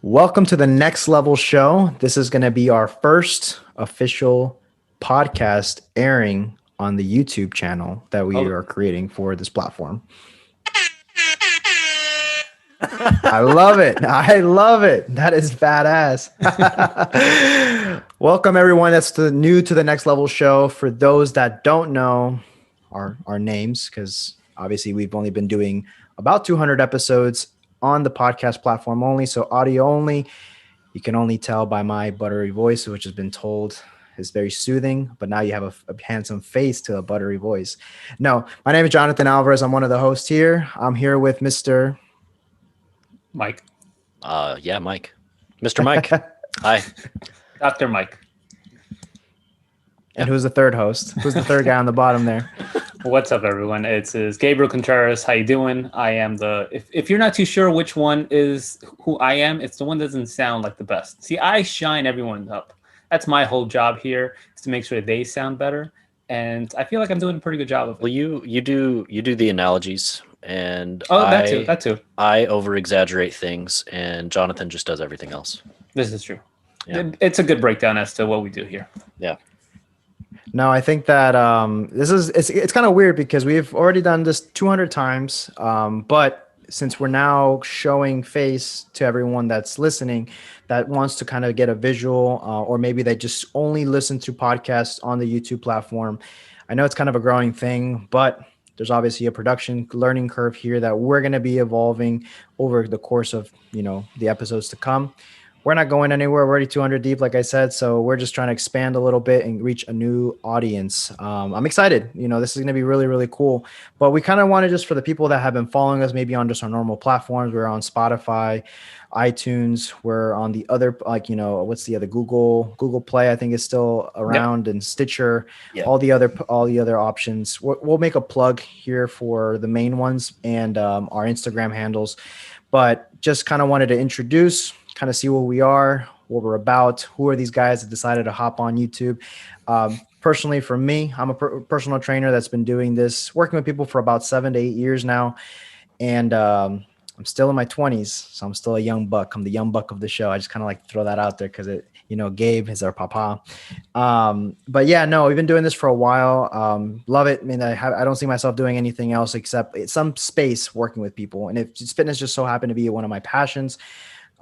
Welcome to the Next Level Show. This is going to be our first official podcast airing on the YouTube channel that we are creating for this platform. I love it. I love it. That is badass. Welcome everyone that's new to the Next Level Show. For those that don't know our names, because obviously we've only been doing about 200 episodes on the podcast platform only, so audio only. You can only tell by my buttery voice, which has been told is very soothing, but now you have a handsome face to a buttery voice. No, my name is Jonathan Alvarez. I'm one of the hosts here. I'm here with Mr. Mike. Yeah, Mike. Mr. Mike. Hi. Dr. Mike. And who's the third host? Who's the third guy on the bottom there? What's up, everyone? It's Gabriel Contreras. How you doing? I am if you're not too sure which one is who I am, it's the one that doesn't sound like the best. See, I shine everyone up. That's my whole job here, is to make sure they sound better. And I feel like I'm doing a pretty good job of it. Well, you do the analogies, and that too. I over exaggerate things, and Jonathan just does everything else. This is true. Yeah. It's a good breakdown as to what we do here. Yeah. No, I think that it's kind of weird because we've already done this 200 times, but since we're now showing face to everyone that's listening, that wants to kind of get a visual, or maybe they just only listen to podcasts on the YouTube platform. I know it's kind of a growing thing, but there's obviously a production learning curve here that we're going to be evolving over the course of, the episodes to come. We're not going anywhere. We're already 200 deep, like I said. So we're just trying to expand a little bit and reach a new audience. I'm excited. This is going to be really, really cool. But we kind of wanted, just for the people that have been following us, maybe on just our normal platforms. We're on Spotify, iTunes. We're on the other, what's the other, Google Play, I think is still around, and Stitcher, all the other options. We'll make a plug here for the main ones and our Instagram handles. But just kind of wanted to introduce, kind of see what we are, what we're about, who are these guys that decided to hop on YouTube. Personally, for me, I'm a personal trainer that's been doing this, working with people for about 7 to 8 years now. And I'm still in my 20s, so I'm still a young buck. I'm the young buck of the show. I just kind of like to throw that out there because Gabe is our papa. But yeah, no, we've been doing this for a while. Love it. I mean, I don't see myself doing anything else except some space working with people. And if fitness just so happened to be one of my passions,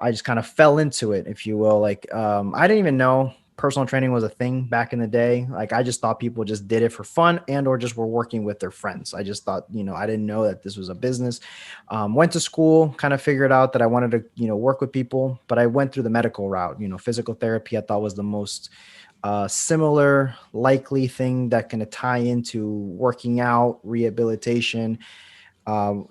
I just kind of fell into it, if you will. Like, I didn't even know personal training was a thing back in the day. Like, I just thought people just did it for fun or just were working with their friends. I just thought, I didn't know that this was a business. Went to school, kind of figured out that I wanted to, work with people, but I went through the medical route. Physical therapy, I thought was the most similar, likely thing that can tie into working out, rehabilitation,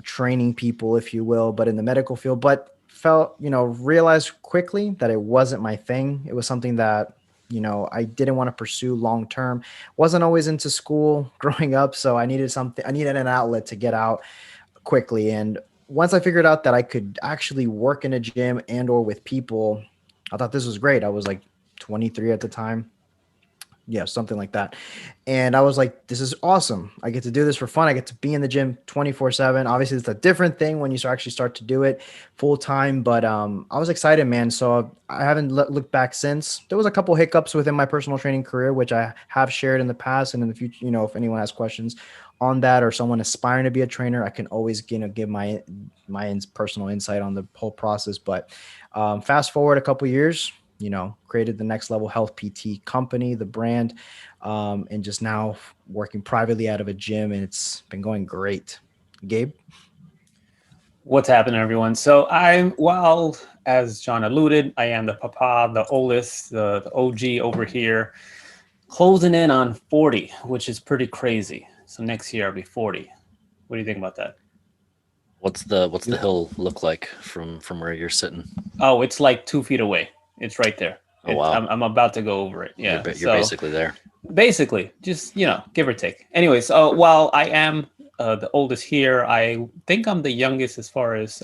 training people, if you will, but in the medical field. But realized quickly that it wasn't my thing. It was something that, I didn't want to pursue long-term. Wasn't always into school growing up. So I needed an outlet to get out quickly. And once I figured out that I could actually work in a gym or with people, I thought this was great. I was like 23 at the time. Yeah, something like that. And I was like, this is awesome. I get to do this for fun. I get to be in the gym 24/7. Obviously, it's a different thing when you actually start to do it full time. But I was excited, man. So I haven't looked back since. There was a couple hiccups within my personal training career, which I have shared in the past. And in the future, if anyone has questions on that or someone aspiring to be a trainer, I can always give my personal insight on the whole process. But fast forward a couple years, created the Next Level Health PT company, the brand, and just now working privately out of a gym, and it's been going great. Gabe? What's happening, everyone? So as John alluded, I am the papa, the oldest, the OG over here, closing in on 40, which is pretty crazy. So next year I'll be 40. What do you think about that? What's the hill look like from where you're sitting? Oh, it's like 2 feet away. It's right there. Oh, wow. I'm about to go over it. Yeah. You're basically there. Basically, just, give or take. Anyways, while I am the oldest here, I think I'm the youngest as far as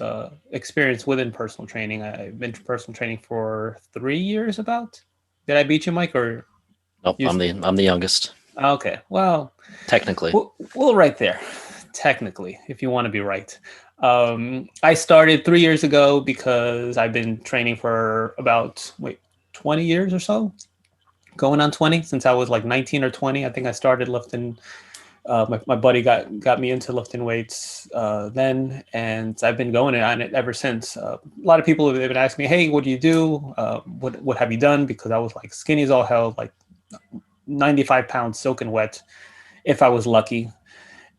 experience within personal training. I've been to personal training for 3 years about. Did I beat you, Mike? Or nope, I'm the youngest. Okay. Well, technically. Well, right there. Technically, if you want to be right. I started 3 years ago because I've been training for about 20 years or so, going on 20 since I was like 19 or 20. I think I started lifting. My buddy got me into lifting weights then, and I've been going on it ever since. A lot of people have been asking me, "Hey, what do you do? What have you done?" Because I was like skinny as all hell, like 95 pounds soaking wet, if I was lucky.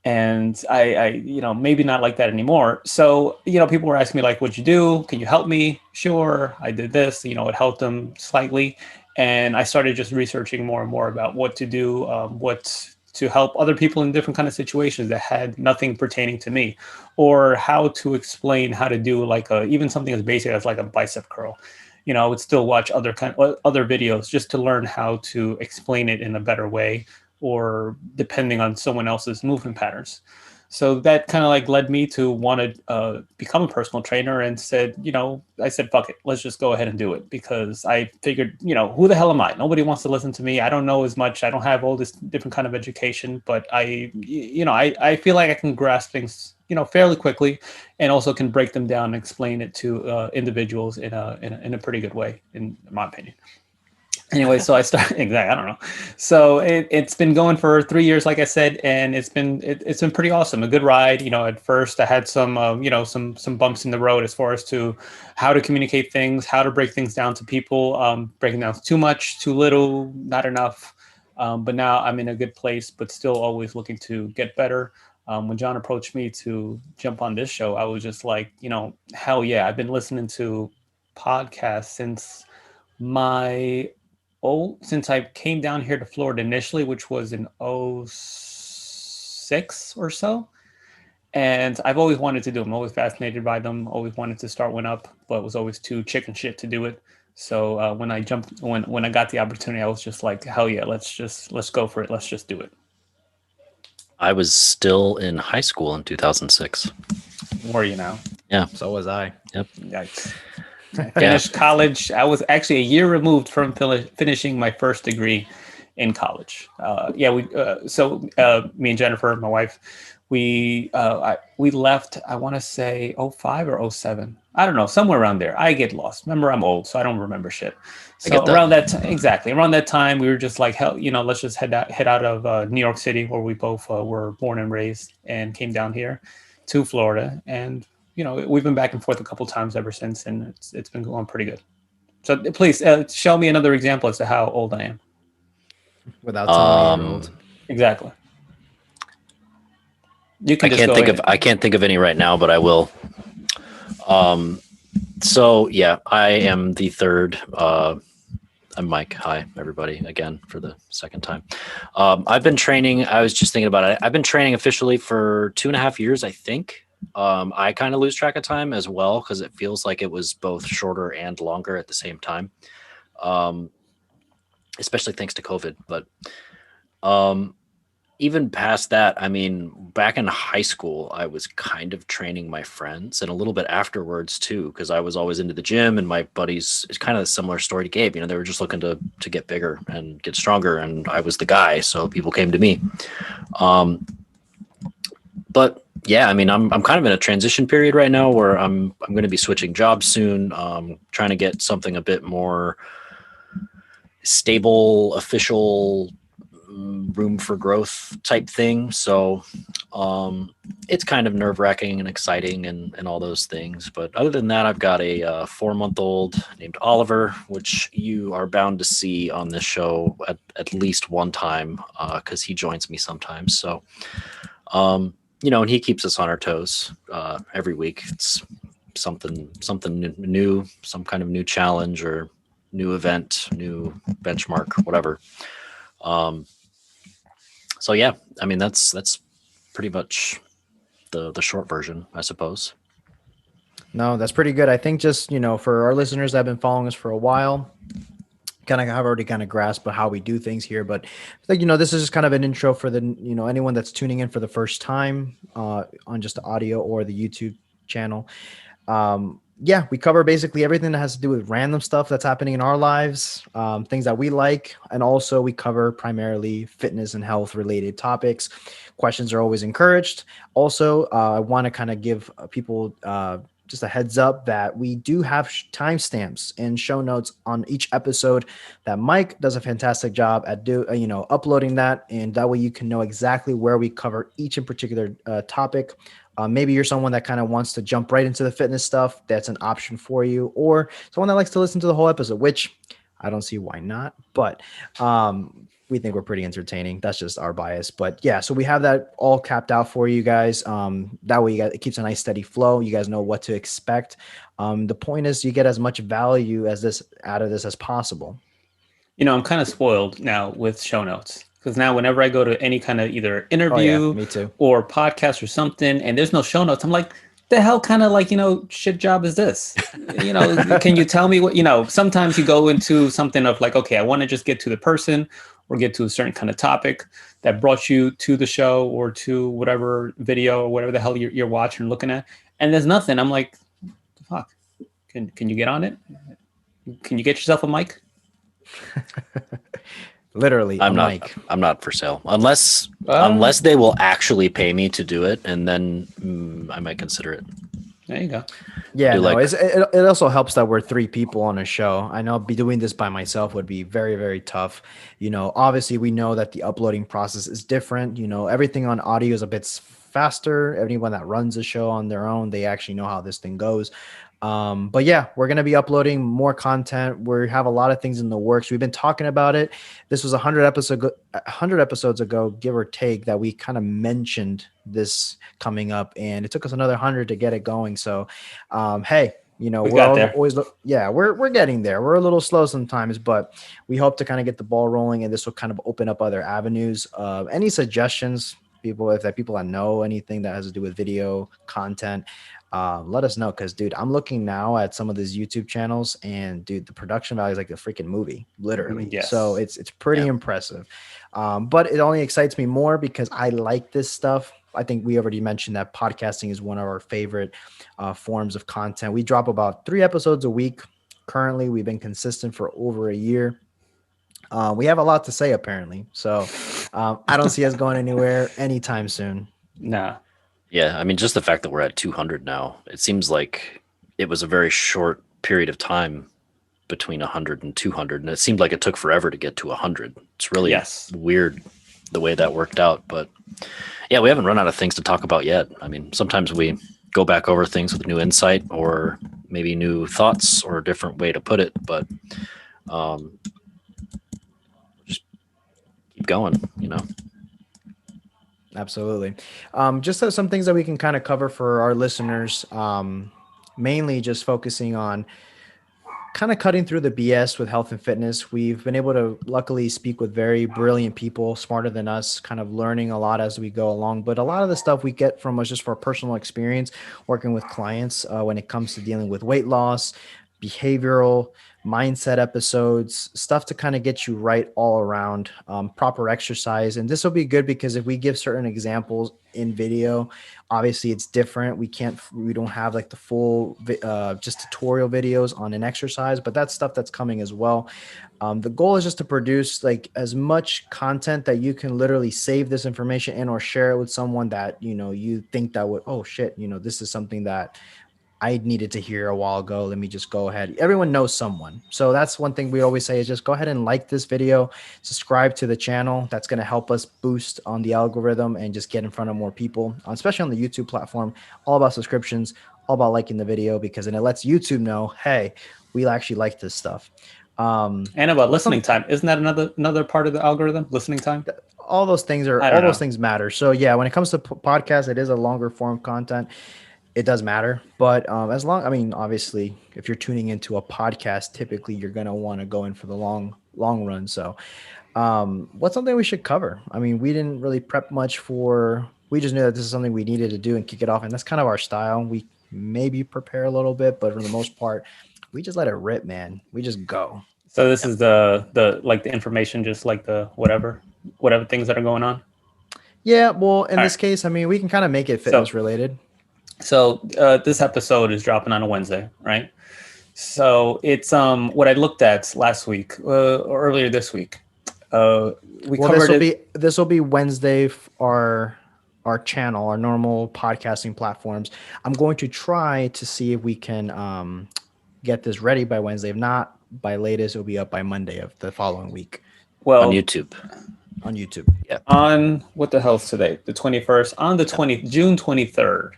And I, maybe not like that anymore. So, people were asking me like, what'd you do? Can you help me? Sure. I did this, it helped them slightly. And I started just researching more and more about what to do, what to help other people in different kind of situations that had nothing pertaining to me, or how to explain how to do like even something as basic as like a bicep curl. I would still watch other videos just to learn how to explain it in a better way, or depending on someone else's movement patterns. So that kind of like led me to want to become a personal trainer, and I said, fuck it, let's just go ahead and do it, because I figured, who the hell am I? Nobody wants to listen to me. I don't know as much. I don't have all this different kind of education, but I feel like I can grasp things, fairly quickly, and also can break them down and explain it to individuals in a pretty good way, in my opinion. Anyway, so I started exactly. I don't know. So it's been going for 3 years, like I said, and it's been pretty awesome. A good ride. At first I had some some bumps in the road as far as to how to communicate things, how to break things down to people, breaking down too much, too little, not enough. But now I'm in a good place, but still always looking to get better. When John approached me to jump on this show, I was just like, hell yeah! I've been listening to podcasts my since I came down here to Florida initially, which was in '06 or so. And I've always wanted to do them, always fascinated by them, always wanted to start one up, but was always too chicken shit to do it. So when I got the opportunity, I was just like, hell yeah, let's go for it. Let's just do it. I was still in high school in 2006. Were you now? Yeah. So was I. Yep. Yikes. I finished college. I was actually a year removed from finishing my first degree in college. Me and Jennifer, my wife, we left. I want to say '05 or '07. I don't know, somewhere around there. I get lost. Remember, I'm old, so I don't remember shit. So around that time, we were just like, hell, let's just head out of New York City, where we both were born and raised, and came down here to Florida. And we've been back and forth a couple times ever since, and it's been going pretty good. So please show me another example as to how old I am. Without telling me you're old. Exactly. You can I can't think of any right now, but I will. So yeah, I am the third. I'm Mike. Hi, everybody, again for the second time. I've been training. I was just thinking about it. I've been training officially for 2.5 years, I think. I kind of lose track of time as well, because it feels like it was both shorter and longer at the same time, especially thanks to COVID. But even past that, I mean, back in high school, I was kind of training my friends, and a little bit afterwards too, because I was always into the gym, and my buddies, it's kind of a similar story to Gabe. They were just looking to get bigger and get stronger, and I was the guy, so people came to me. But yeah, I mean, I'm kind of in a transition period right now where I'm going to be switching jobs soon, trying to get something a bit more stable, official, room for growth type thing. So it's kind of nerve-wracking and exciting and all those things. But other than that, I've got a 4-month-old named Oliver, which you are bound to see on this show at least one time, because he joins me sometimes. So and he keeps us on our toes every week. It's something new, some kind of new challenge or new event, new benchmark, whatever. So yeah, I mean, that's pretty much the short version, I suppose. No, that's pretty good. I think just, for our listeners that have been following us for a while, kind of have already kind of grasped how we do things here, but this is just kind of an intro for the, anyone that's tuning in for the first time on just the audio or the YouTube channel. yeah, we cover basically everything that has to do with random stuff that's happening in our lives, things that we like, and also we cover primarily fitness and health related topics. Questions are always encouraged. Also, I want to kind of give people just a heads up that we do have timestamps and show notes on each episode. That Mike does a fantastic job at uploading that, and that way you can know exactly where we cover each in particular topic. Maybe you're someone that kind of wants to jump right into the fitness stuff. That's an option for you. Or someone that likes to listen to the whole episode, which I don't see why not. But we think we're pretty entertaining. That's just our bias. But yeah, so we have that all capped out for you guys. That way it keeps a nice steady flow. You guys know what to expect. The point is you get as much value out of this as possible. I'm kind of spoiled now with show notes. Because now whenever I go to any kind of either interview me too. or podcast or something, and there's no show notes, I'm like, the hell kind of shit job is this? Can you tell me what, sometimes you go into something of like, okay, I want to just get to the person or get to a certain kind of topic that brought you to the show or to whatever video or whatever the hell you're watching and looking at. And there's nothing. I'm like, fuck, can you get on it? Can you get yourself a mic? Literally, I'm not for sale unless they will actually pay me to do it, and then I might consider it. There you go. Yeah, no, it also helps that we're 3 people on a show. I know doing this by myself would be very, very tough. Obviously we know that the uploading process is different. Everything on audio is a bit faster. Anyone that runs a show on their own, they actually know how this thing goes. But yeah, we're going to be uploading more content. We have a lot of things in the works. We've been talking about it. This was 100 episodes ago, give or take, that we kind of mentioned this coming up, and it took us another 100 to get it going. So, hey, we're getting there. We're a little slow sometimes, but we hope to kind of get the ball rolling, and this will kind of open up other avenues. Any suggestions, people that know anything that has to do with video content, let us know, because dude, I'm looking now at some of these YouTube channels, and dude, the production value is like a freaking movie, literally. Yes. So it's pretty impressive. But it only excites me more because I like this stuff. I think we already mentioned that podcasting is one of our favorite forms of content. We drop about 3 episodes a week. Currently, we've been consistent for over a year. We have a lot to say, apparently. So I don't see us going anywhere anytime soon. Nah. Yeah, I mean, just the fact that we're at 200 now, it seems like it was a very short period of time between 100 and 200, and it seemed like it took forever to get to 100. It's really weird the way that worked out, but yeah, we haven't run out of things to talk about yet. I mean, sometimes we go back over things with new insight or maybe new thoughts or a different way to put it, but just keep going, Absolutely. Just some things that we can kind of cover for our listeners, mainly just focusing on kind of cutting through the BS with health and fitness. We've been able to luckily speak with very brilliant people, smarter than us, kind of learning a lot as we go along. But a lot of the stuff we get from us just for personal experience, working with clients when it comes to dealing with weight loss, behavioral, mindset episodes, stuff to kind of get you right all around, proper exercise. And this will be good because if we give certain examples in video, obviously it's different. We don't have like the full just tutorial videos on an exercise, but that's stuff that's coming as well. The goal is just to produce like as much content that you can literally save this information and or share it with someone that, you think that would, oh shit, this is something that I needed to hear a while ago. Let me just go ahead. Everyone knows someone. So that's one thing we always say is just go ahead and like this video, subscribe to the channel. That's going to help us boost on the algorithm and just get in front of more people, especially on the YouTube platform. All about subscriptions, all about liking the video, because then it lets YouTube know, hey, we actually like this stuff. And about listening time. Isn't that another part of the algorithm? Listening time? All those things those things matter. So yeah, when it comes to podcasts, it is a longer form content. It does matter, but obviously, if you're tuning into a podcast, typically you're going to want to go in for the long run. So what's something we should cover? I mean, we didn't really prep much we just knew that this is something we needed to do and kick it off. And that's kind of our style. We maybe prepare a little bit, but for the most part, we just let it rip, man. We just go. So this is the information, just like the whatever things that are going on. Yeah. Well, in this case, I mean, we can kind of make it fitness related. So this episode is dropping on a Wednesday, right? So it's what I looked at last week or earlier this week. We Well, covered it. this will be Wednesday. Our channel, our normal podcasting platforms. I'm going to try to see if we can get this ready by Wednesday. If not, by latest, it'll be up by Monday of the following week Well, on YouTube. on YouTube. Yeah. on what the hell's today? The 21st. On the June 23rd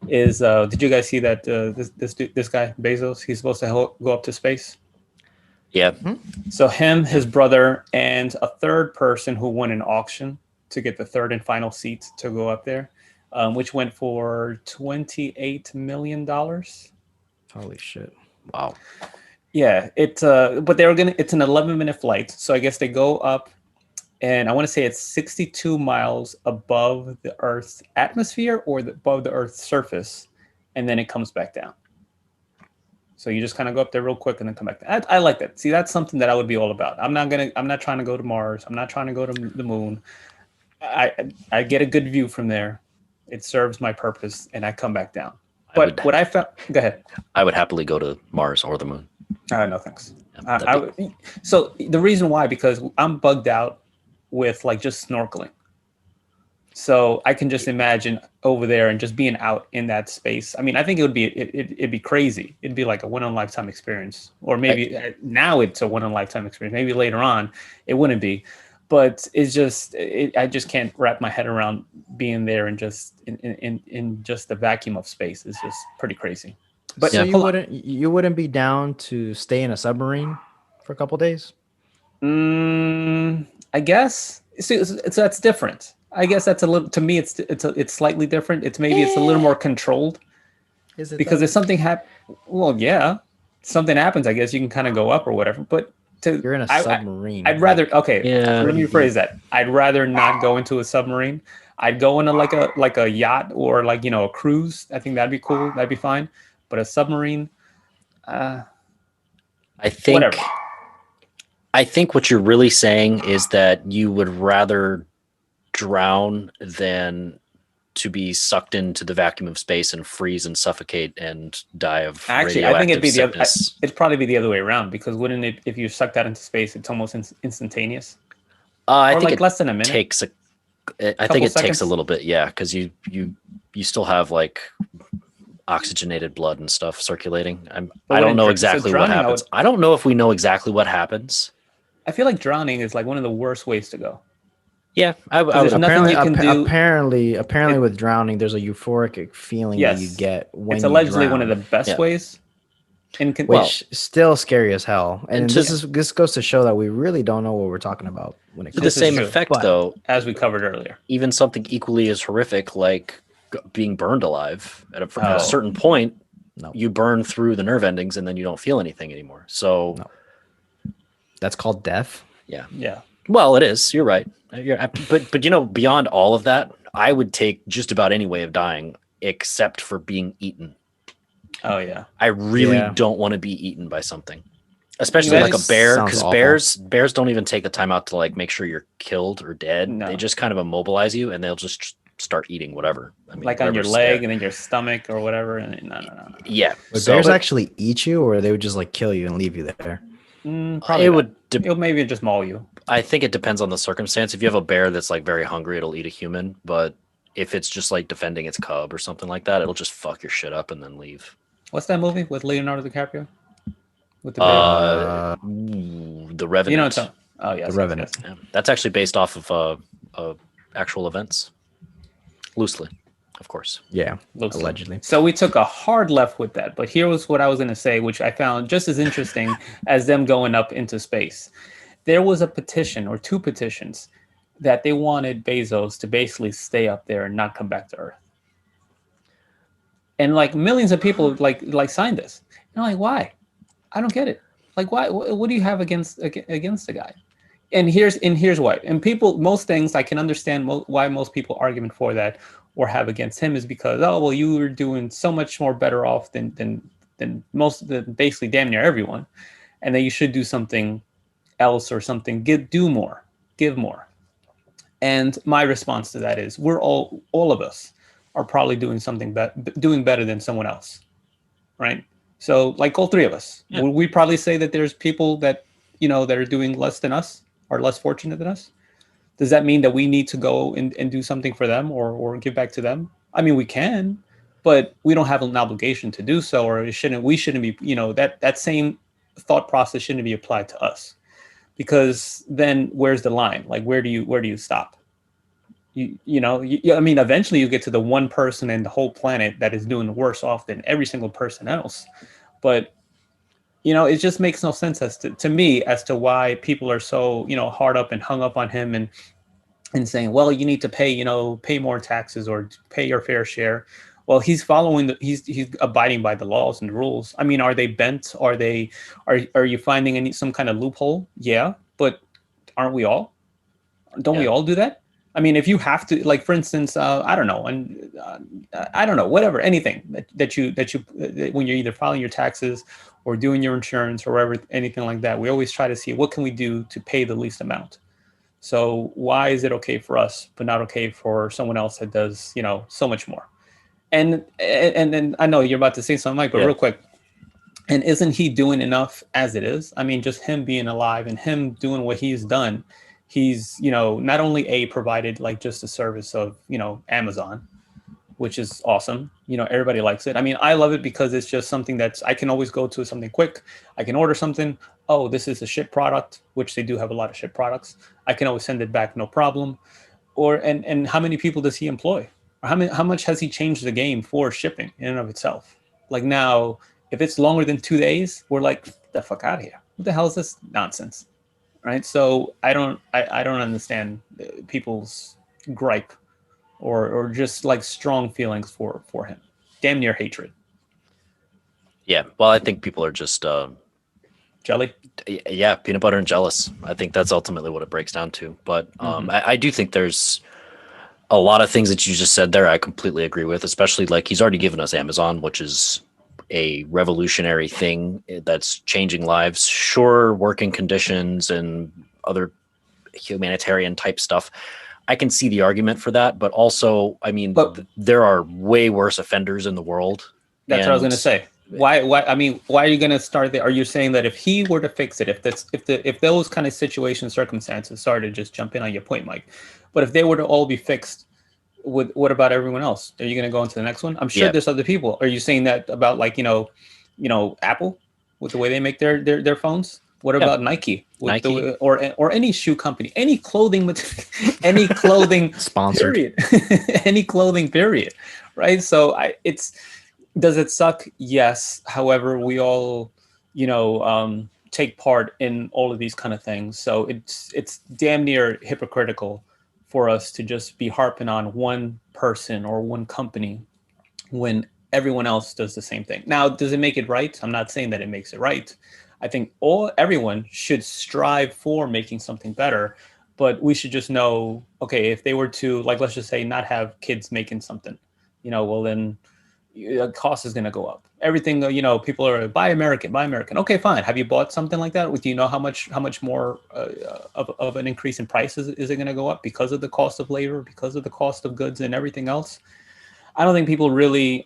is. Did you guys see that this guy Bezos? He's supposed to go up to space. Yeah. So him, his brother, and a third person who won an auction to get the third and final seat to go up there, which went for $28 million. Holy shit! Wow. Yeah, but they were gonna. It's an 11-minute flight, so I guess they go up, and I want to say it's 62 miles above the Earth's atmosphere or above the Earth's surface, and then it comes back down. So you just kind of go up there real quick and then come back. I like that. See, that's something that I would be all about. I'm not trying to go to Mars. I'm not trying to go to the moon. I get a good view from there. It serves my purpose, and I come back down. But what I found, go ahead. I would happily go to Mars or the moon. No thanks. So the reason why, because I'm bugged out with like just snorkeling. So I can just imagine over there and just being out in that space. I mean, I think it'd be crazy. It'd be like a one in a lifetime experience, or maybe now it's a one in a lifetime experience. Maybe later on it wouldn't be, but it's just I just can't wrap my head around being there and just in just the vacuum of space. It's just pretty crazy. But So you wouldn't be down to stay in a submarine for a couple days? I guess so that's different. I guess that's a little, to me, it's slightly different. It's a little more controlled. Is it because if something happens, well, yeah, something happens, I guess you can kind of go up or whatever. But you're in a submarine. I'd rather Yeah. let me rephrase that. I'd rather not go into a submarine. I'd go into like a yacht or like a cruise. I think that'd be cool. That'd be fine. But a submarine, I think whatever. I think what you're really saying is that you would rather drown than to be sucked into the vacuum of space and freeze and suffocate and die of Actually, I think sickness. it'd probably be the other way around, because wouldn't it, if you're sucked out into space, it's almost instantaneous? I Or think like it less than a minute. takes I think Couple it takes seconds? a little bit, yeah, because you still have like oxygenated blood and stuff circulating. I don't wouldn't know so exactly what drowning, happens. I don't know if we know exactly what happens. I feel like drowning is like one of the worst ways to go. Yeah, I would. there's nothing you can do. Apparently, with drowning, there's a euphoric feeling that you Yes. get when It's you allegedly drown, one of the best Yeah. ways. which is still scary as hell. And And this goes to show that we really don't know what we're talking about when it to comes the This is same true, effect, but- though, as we covered earlier. even something equally as horrific like being burned alive at at Oh. a certain point, No. you burn through the nerve endings and then you don't feel anything anymore. So, No. That's called death. yeah. Yeah. Well, it is. You're right. But beyond all of that, I would take just about any way of dying except for being eaten. Oh yeah. I really Yeah. don't want to be eaten by something, especially like a guys- bear, Sounds because awful. bears don't even take the time out to like make sure you're killed or dead. No. They just kind of immobilize you and they'll just start eating whatever. I mean, Like on your whatever's leg there. and then your stomach or whatever. And no. Yeah. Would So, bears but actually eat you, or they would just like kill you and leave you there? Probably it not. would. It'll maybe just maul you. I think it depends on the circumstance. If you have a bear that's like very hungry, it'll eat a human. But if it's just like defending its cub or something like that, it'll just fuck your shit up and then leave. What's that movie with Leonardo DiCaprio? With the bear? The Revenant. You know what I'm talking- Oh yes. The Revenant. yes. Yeah, that's actually based off of actual events, loosely, of course. Yeah, Loosely. allegedly. So we took a hard left with that, but here was what I was going to say, which I found just as interesting as them going up into space. There was a petition or two petitions that they wanted Bezos to basically stay up there and not come back to Earth. And like millions of people like signed this. And I'm like, why? I don't get it. Like, why? What do you have against the guy? And here's why. And most things I can understand why most people argument for that or have against him is because, oh well, you were doing so much more better off than basically damn near everyone, and that you should do something else or something, do more, give more. And my response to that is, we're all of us are probably doing doing better than someone else, right? So like all three of us, would we probably say that there's people that, that are doing less than us, are less fortunate than us? Does that mean that we need to go and do something for them or give back to them? I mean, we can, but we don't have an obligation to do so, or we shouldn't be, that same thought process shouldn't be applied to us, because then where's the line? Like, where do you stop? I mean, eventually you get to the one person in the whole planet that is doing worse off than every single person else. But, it just makes no sense to me as to why people are so, hard up and hung up on him and saying, well, you need to pay more taxes or pay your fair share. Well, he's he's abiding by the laws and the rules. I mean, are they bent? Are you finding some kind of loophole? Yeah, but aren't we all? Don't we all do that? I mean, if you have to, like, for instance, I don't know, and I don't know, whatever, anything that when you're either filing your taxes or doing your insurance or whatever, anything like that, we always try to see what can we do to pay the least amount. So why is it okay for us, but not okay for someone else that does, so much more? And I know you're about to say something, Mike, but real quick. And isn't he doing enough as it is? I mean, just him being alive and him doing what he's done, he's, not only provided like just the service of, Amazon, which is awesome. Everybody likes it. I mean, I love it because it's just something I can always go to something quick. I can order something. Oh, this is a shit product, which they do have a lot of shit products. I can always send it back, no problem. And how many people does he employ? Or how much has he changed the game for shipping in and of itself? Like now, if it's longer than 2 days, we're like, get the fuck out of here. What the hell is this nonsense? Right? So I don't understand people's gripe or just like strong feelings for him. Damn near hatred. Yeah. Well, I think people are just jelly. Yeah, peanut butter and jealous. I think that's ultimately what it breaks down to. But I do think there's a lot of things that you just said there I completely agree with, especially like he's already given us Amazon, which is a revolutionary thing that's changing lives. Sure, working conditions and other humanitarian type stuff, I can see the argument for that. But also, I mean, there are way worse offenders in the world. That's what I was going to say. Why? I mean, why are you going to start there? Are you saying that if he were to fix it, if those kind of situation circumstances, sorry to just jump in on your point, Mike, but if they were to all be fixed, what about everyone else? Are you going to go into the next one? I'm sure there's other people. Are you saying that about like Apple with the way they make their phones? What about Nike? Or any shoe company, any clothing sponsored period, any clothing period, right? So does it suck? Yes. However, we all, take part in all of these kind of things. So it's damn near hypocritical for us to just be harping on one person or one company when everyone else does the same thing. Now, does it make it right? I'm not saying that it makes it right. I think everyone should strive for making something better, but we should just know, okay, if they were to, like, let's just say not have kids making something, well, then the cost is going to go up. Everything, people are buy American. Okay, fine. Have you bought something like that? Do you know how much more of an increase in prices is it going to go up because of the cost of labor, because of the cost of goods and everything else? I don't think people really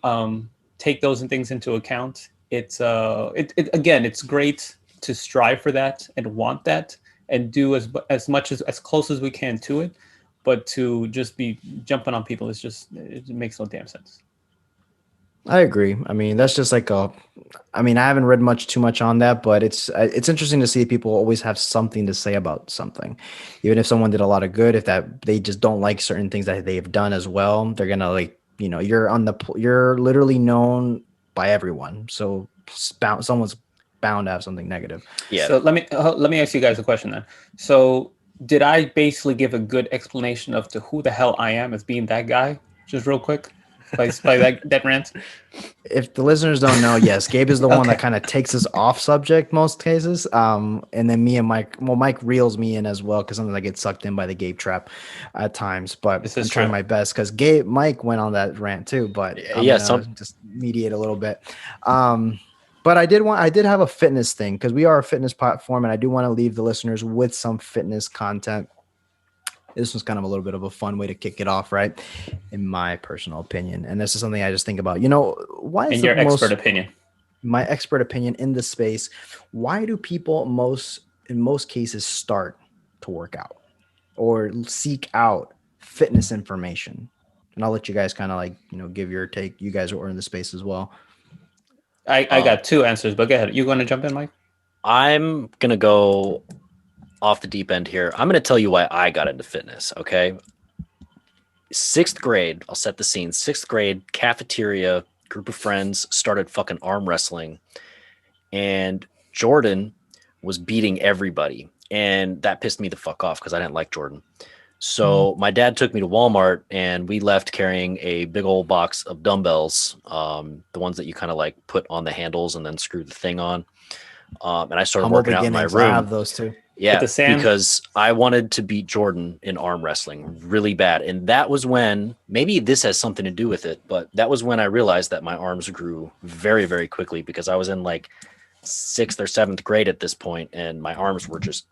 take those things into account. It's again, it's great to strive for that and want that and do as much as close as we can to it, but to just be jumping on people it makes no damn sense. I agree. I mean, that's just like I haven't read too much on that, but it's interesting to see people always have something to say about something, even if someone did a lot of good. If that they just don't like certain things that they've done as well, they're gonna you're literally known by everyone. So someone's bound to have something negative. Yeah. So let me ask you guys a question then. So did I basically give a good explanation of who the hell I am as being that guy? Just real quick. By that rant. If the listeners don't know, yes, Gabe is the one that kind of takes us off subject most cases. And then me and Mike, Mike reels me in as well because sometimes I get sucked in by the Gabe trap at times. But I'm trying my best because Mike went on that rant too. But just mediate a little bit. But I did have a fitness thing because we are a fitness platform, and I do want to leave the listeners with some fitness content. this was kind of a little bit of a fun way to kick it off, right? In my personal opinion. And this is something I just think about. Why is In your expert opinion. My expert opinion in this space, why do people in most cases start to work out or seek out fitness information? And I'll let you guys kind of like, give your take. You guys are in the space as well. I got two answers, but go ahead. You want to jump in, Mike? I'm going to go off the deep end here. I'm going to tell you why I got into fitness, okay? 6th grade, I'll set the scene. 6th grade, cafeteria, group of friends started fucking arm wrestling. And Jordan was beating everybody. And that pissed me the fuck off because I didn't like Jordan. So my dad took me to Walmart and we left carrying a big old box of dumbbells, the ones that you kind of like put on the handles and then screw the thing on. And I started working out in my room. I have those too. Yeah, because I wanted to beat Jordan in arm wrestling really bad. And that was when, maybe this has something to do with it, but that was when I realized that my arms grew very, very quickly because I was in like 6th or 7th grade at this point, and my arms were just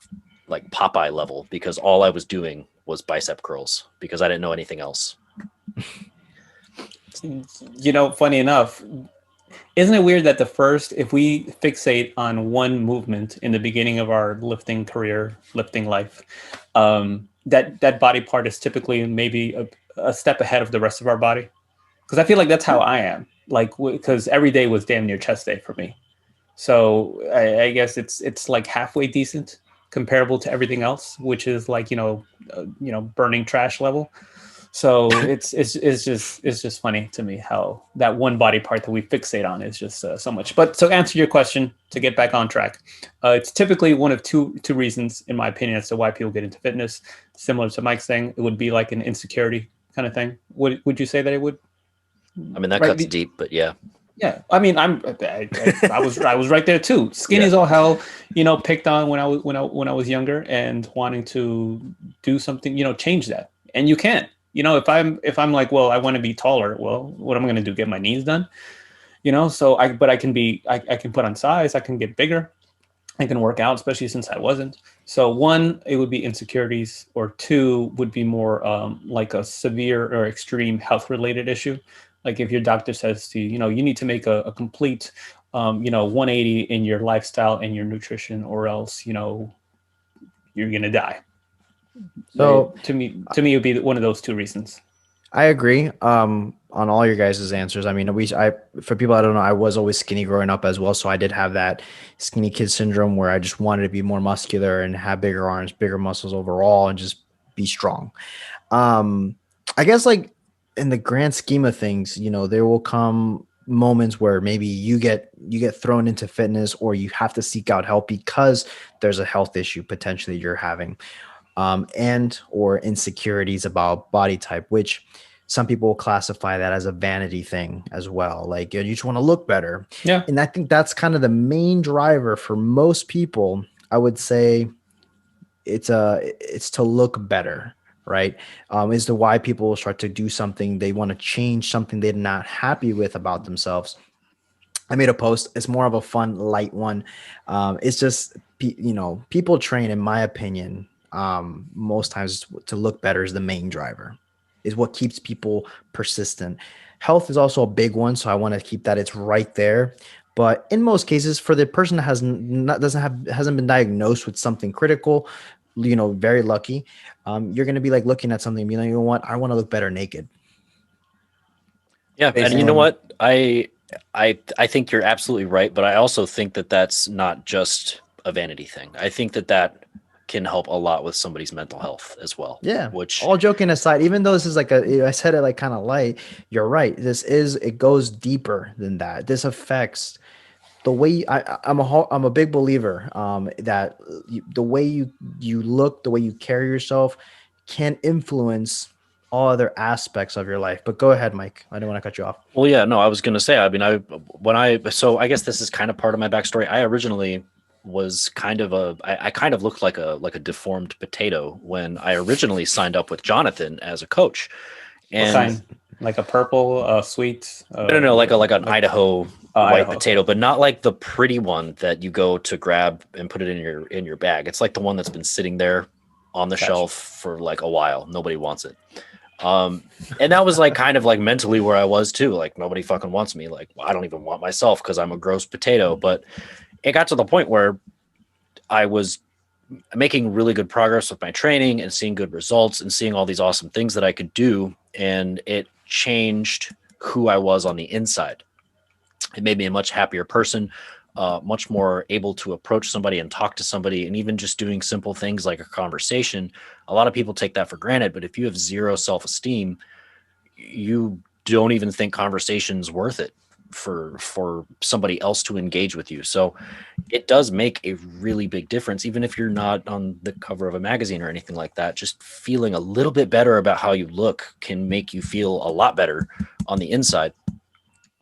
like Popeye level because all I was doing was bicep curls because I didn't know anything else. Funny enough, isn't it weird that if we fixate on one movement in the beginning of our lifting career, lifting life, that body part is typically maybe a step ahead of the rest of our body? Because I feel like that's how I am. Like, because every day was damn near chest day for me. So I guess it's like halfway decent, comparable to everything else, which is like burning trash level. So it's just funny to me how that one body part that we fixate on is just so much. But so answer your question to get back on track, it's typically one of two reasons, in my opinion, as to why people get into fitness. Similar to Mike's thing, it would be like an insecurity kind of thing. Would you say that it would? I mean, that cuts deep, but yeah. Yeah, I mean, I was right there too. Skinny as all hell, picked on when I was younger, and wanting to do something, change that, and you can't. If I'm like, well, I want to be taller. Well, what am I going to do? Get my knees done? So I can put on size. I can get bigger. I can work out, especially since I wasn't. So one, it would be insecurities, or two would be more like a severe or extreme health related issue. Like if your doctor says to you, you need to make a complete, 180 in your lifestyle and your nutrition, or else, you're going to die. So to me, it would be one of those two reasons. I agree on all your guys' answers. I mean, for people I don't know, I was always skinny growing up as well. So I did have that skinny kid syndrome where I just wanted to be more muscular and have bigger arms, bigger muscles overall, and just be strong. I guess like in the grand scheme of things, there will come moments where maybe you get thrown into fitness, or you have to seek out help because there's a health issue potentially you're having. And or insecurities about body type, which some people will classify that as a vanity thing as well. Like you just want to look better. Yeah. And I think that's kind of the main driver for most people. I would say it's to look better, right? Is to why people start to do something. They want to change something they're not happy with about themselves. I made a post. It's more of a fun, light one. It's just, people train, in my opinion, most times to look better is the main driver, is what keeps people persistent. Health is also a big one, so I want to keep that it's right there. But in most cases, for the person that hasn't been diagnosed with something critical, very lucky, you're going to be like looking at something and be like, you know what, I want to look better naked. Yeah, basically. And you know what, I think you're absolutely right, but I also think that that's not just a vanity thing. I think that can help a lot with somebody's mental health as well. Yeah. Which, all joking aside, even though this is like I said it like kind of light, you're right. It goes deeper than that. This affects the way I'm a big believer that the way you look, the way you carry yourself can influence all other aspects of your life. But go ahead, Mike. I didn't want to cut you off. Well, yeah, no, I was going to say, I mean, so I guess this is kind of part of my backstory. I originally was I kind of looked like a deformed potato when I originally signed up with Jonathan as a coach. And like a purple, sweet. No, like an Idaho white potato, but not like the pretty one that you go to grab and put it in your bag. It's like the one that's been sitting there on the Gotcha. shelf for like a while. Nobody wants it. And that was like kind of like mentally where I was too. Like nobody fucking wants me. Like I don't even want myself because I'm a gross potato. But it got to the point where I was making really good progress with my training and seeing good results and seeing all these awesome things that I could do. And it changed who I was on the inside. It made me a much happier person, much more able to approach somebody and talk to somebody. And even just doing simple things like a conversation, a lot of people take that for granted. But if you have zero self-esteem, you don't even think conversation's worth it for somebody else to engage with you. So it does make a really big difference, even if you're not on the cover of a magazine or anything like that. Just feeling a little bit better about how you look can make you feel a lot better on the inside.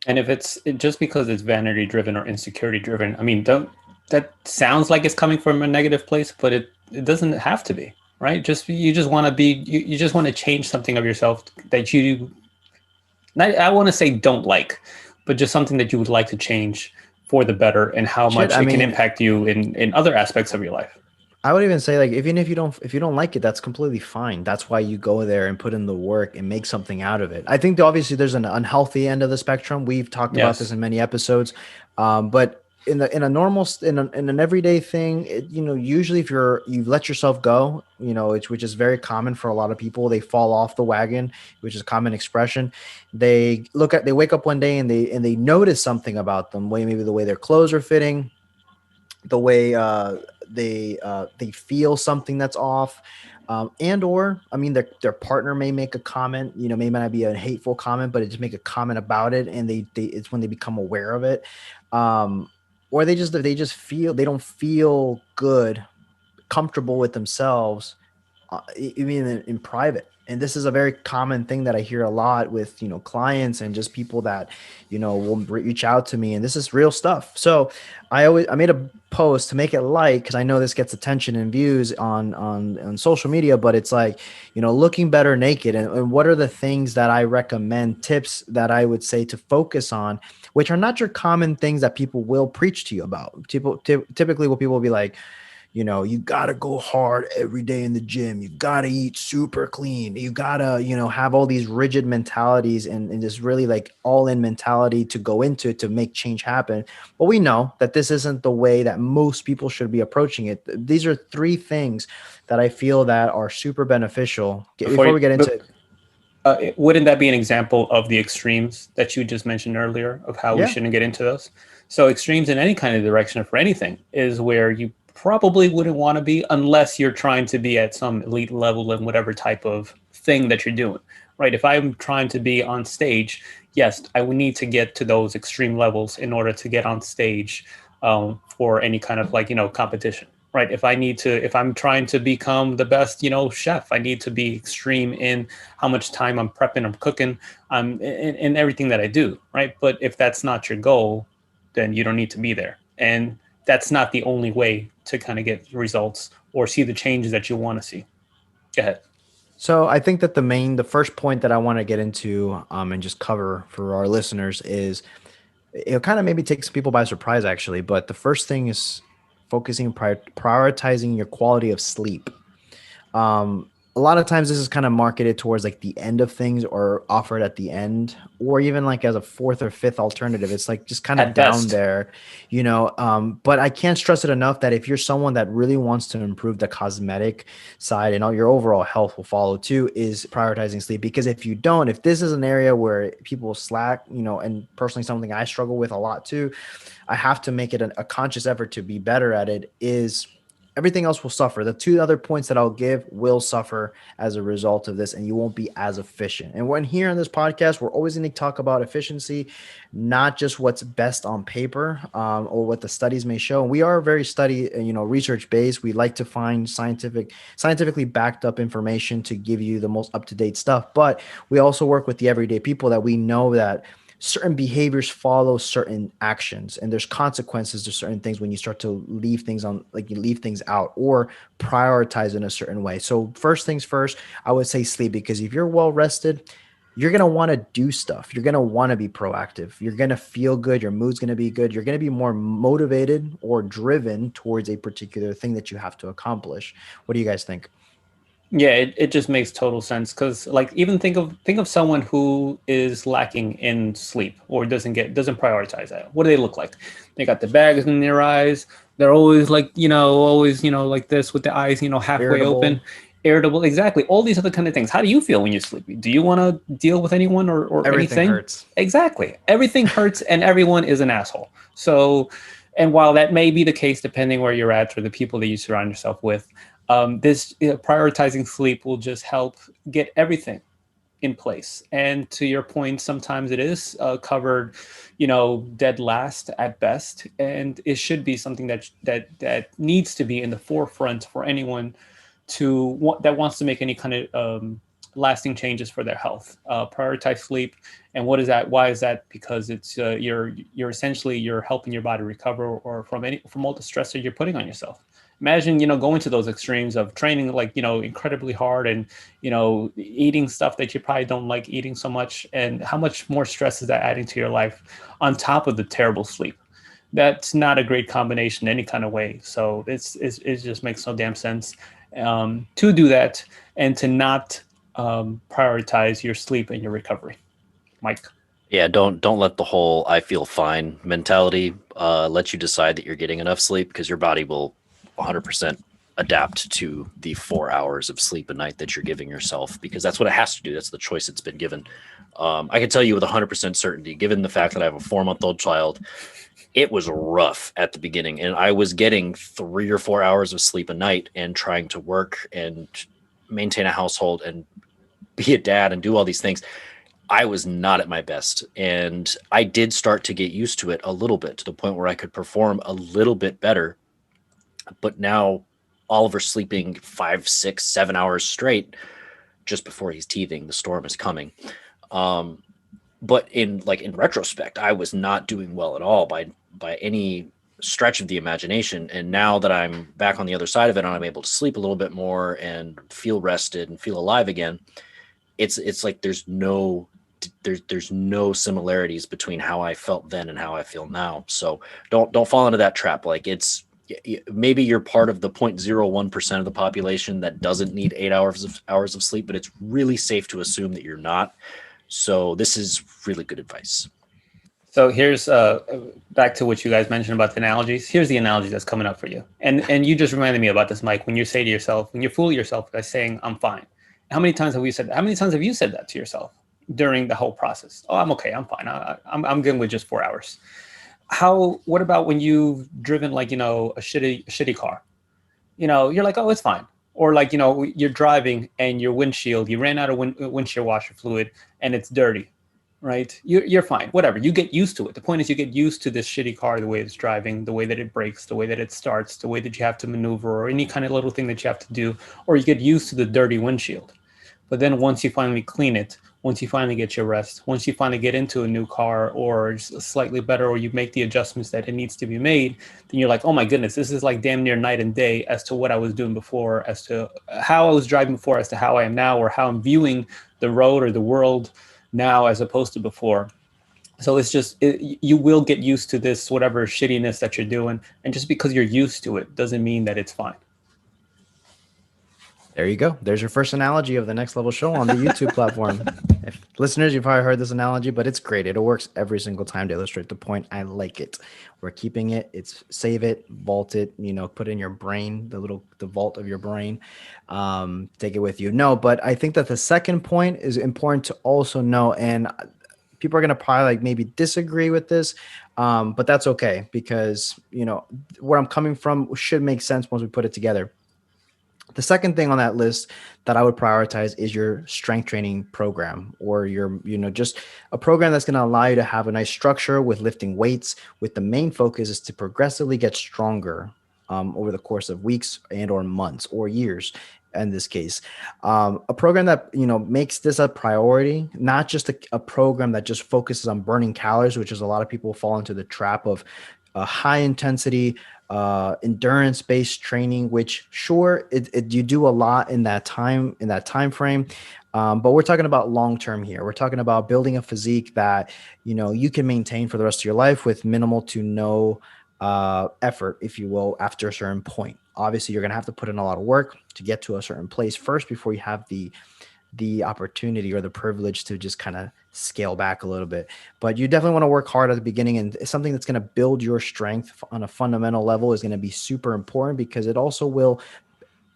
And if just because it's vanity driven or insecurity driven, I mean, don't that sounds like it's coming from a negative place, but it doesn't have to be, right? Just you just want to be you just want to change something of yourself that you not, I want to say don't like, but just something that you would like to change for the better and how Shit, much I it can mean, impact you in other aspects of your life. I would even say like even if you don't like it, that's completely fine. That's why you go there and put in the work and make something out of it. I think that obviously there's an unhealthy end of the spectrum. We've talked about this Yes. in many episodes, but in a normal in an everyday thing, usually if you let yourself go, which is very common for a lot of people, they fall off the wagon, which is a common expression. They wake up one day and they notice something about them, maybe the way their clothes are fitting, the way they feel something that's off, and or I mean their partner may make a comment, may not be a hateful comment, but it just make a comment about it, and they it's when they become aware of it, um, or they just feel they don't feel good, comfortable with themselves, even in private. And this is a very common thing that I hear a lot with clients and just people that will reach out to me, and this is real stuff. So I made a post to make it light because I know this gets attention and views on social media, but it's like looking better naked, and what are the things that I recommend, tips that I would say to focus on, which are not your common things that people will preach to you about. Typically what people will be like, you gotta go hard every day in the gym. You gotta eat super clean. You gotta, have all these rigid mentalities and just really like all in mentality to go into it to make change happen. But we know that this isn't the way that most people should be approaching it. These are three things that I feel that are super beneficial. Before we get into it. Wouldn't that be an example of the extremes that you just mentioned earlier of how we Yeah. shouldn't get into those? So extremes in any kind of direction for anything is where you probably wouldn't want to be unless you're trying to be at some elite level in whatever type of thing that you're doing, right? If I'm trying to be on stage, yes, I would need to get to those extreme levels in order to get on stage for any kind of competition, right? If I'm trying to become the best, chef, I need to be extreme in how much time I'm prepping, I'm cooking, I'm in everything that I do, right? But if that's not your goal, then you don't need to be there. And that's not the only way to kind of get results or see the changes that you want to see. Go ahead. So I think that the first point that I want to get into, and just cover for our listeners is, it kind of maybe takes people by surprise actually, but the first thing is prioritizing your quality of sleep. A lot of times this is kind of marketed towards like the end of things or offered at the end, or even like as a fourth or fifth alternative. It's like just kind of At down best. there, but I can't stress it enough that if you're someone that really wants to improve the cosmetic side and all your overall health will follow too, is prioritizing sleep. Because if this is an area where people slack, and personally something I struggle with a lot too, I have to make it a conscious effort to be better at it, is everything else will suffer. The two other points that I'll give will suffer as a result of this, and you won't be as efficient. And when here on this podcast, we're always going to talk about efficiency, not just what's best on paper, or what the studies may show. And we are very research based. We like to find scientifically backed up information to give you the most up to date stuff. But we also work with the everyday people that we know that certain behaviors follow certain actions, and there's consequences to certain things when you start to leave things on, like you leave things out or prioritize in a certain way. So first things first, I would say sleep, because if you're well rested, you're going to want to do stuff. You're going to want to be proactive. You're going to feel good. Your mood's going to be good. You're going to be more motivated or driven towards a particular thing that you have to accomplish. What do you guys think? Yeah, it just makes total sense because like even think of someone who is lacking in sleep or doesn't prioritize that. What do they look like? They got the bags in their eyes. They're always like, like this with the eyes, halfway Irritable. open, irritable. Exactly. All these other kind of things. How do you feel when you're sleepy? Do you want to deal with anyone or Everything anything? hurts. Exactly. Everything hurts and everyone is an asshole. So, and while that may be the case depending where you're at or the people that you surround yourself with, this prioritizing sleep will just help get everything in place. And to your point, sometimes it is covered, dead last at best, and it should be something that needs to be in the forefront for anyone that wants to make any kind of lasting changes for their health. Prioritize sleep, and what is that? Why is that? Because it's you're essentially you're helping your body recover or from all the stress that you're putting on yourself. Imagine going to those extremes of training like incredibly hard and eating stuff that you probably don't like eating so much, and how much more stress is that adding to your life on top of the terrible sleep. That's not a great combination any kind of way. So it just makes no damn sense to do that and to not prioritize your sleep and your recovery. Mike. Yeah, don't let the whole "I feel fine" mentality let you decide that you're getting enough sleep, because your body will 100% adapt to the 4 hours of sleep a night that you're giving yourself, because that's what it has to do. That's the choice it's been given. I can tell you with 100% certainty, given the fact that I have a 4-month-old child, it was rough at the beginning, and I was getting 3 or 4 hours of sleep a night and trying to work and maintain a household and be a dad and do all these things. I was not at my best, and I did start to get used to it a little bit, to the point where I could perform a little bit better. But now Oliver's sleeping 5, 6, 7 hours straight just before he's teething. The storm is coming. Um, but in retrospect, I was not doing well at all by any stretch of the imagination. And now that I'm back on the other side of it and I'm able to sleep a little bit more and feel rested and feel alive again, it's like there's no similarities between how I felt then and how I feel now. So don't fall into that trap. Like, maybe you're part of the 0.01% of the population that doesn't need 8 hours of sleep, but it's really safe to assume that you're not. So this is really good advice. So here's back to what you guys mentioned about the analogies. Here's the analogy that's coming up for you. And you just reminded me about this, Mike, when you say to yourself, when you fool yourself by saying, I'm fine. How many times have we said that? How many times have you said that to yourself during the whole process? Oh, I'm okay. I'm fine. I'm good with just 4 hours. What about when you've driven like, a shitty car? You're like, oh, it's fine. Or like, you're driving and your windshield, you ran out of windshield washer fluid and it's dirty, right? You're fine. Whatever. You get used to it. The point is you get used to this shitty car, the way it's driving, the way that it brakes, the way that it starts, the way that you have to maneuver or any kind of little thing that you have to do, or you get used to the dirty windshield. But then once you finally clean it, once you finally get your rest, once you finally get into a new car or slightly better, or you make the adjustments that it needs to be made, then you're like, oh my goodness, this is like damn near night and day as to what I was doing before, as to how I was driving before, as to how I am now, or how I'm viewing the road or the world now as opposed to before. So you will get used to this, whatever shittiness that you're doing. And just because you're used to it doesn't mean that it's fine. There you go. There's your first analogy of the Next Level Show on the YouTube platform. If listeners, you've probably heard this analogy, but it's great. It works every single time to illustrate the point. I like it. We're keeping it. It's save it, vault it, put it in your brain, the vault of your brain. Take it with you. No, but I think that the second point is important to also know, and people are going to probably like maybe disagree with this, but that's okay, because, where I'm coming from should make sense once we put it together. The second thing on that list that I would prioritize is your strength training program, or your, just a program that's going to allow you to have a nice structure with lifting weights, with the main focus is to progressively get stronger over the course of weeks and or months or years. In this case, a program that, makes this a priority, not just a program that just focuses on burning calories, which is a lot of people fall into the trap of high intensity, endurance-based training, which sure, you do a lot in that time frame. But we're talking about long-term here. We're talking about building a physique that, you can maintain for the rest of your life with minimal to no effort, if you will, after a certain point. Obviously, you're going to have to put in a lot of work to get to a certain place first before you have the opportunity or the privilege to just kind of scale back a little bit. But you definitely want to work hard at the beginning, and something that's going to build your strength on a fundamental level is going to be super important, because it also will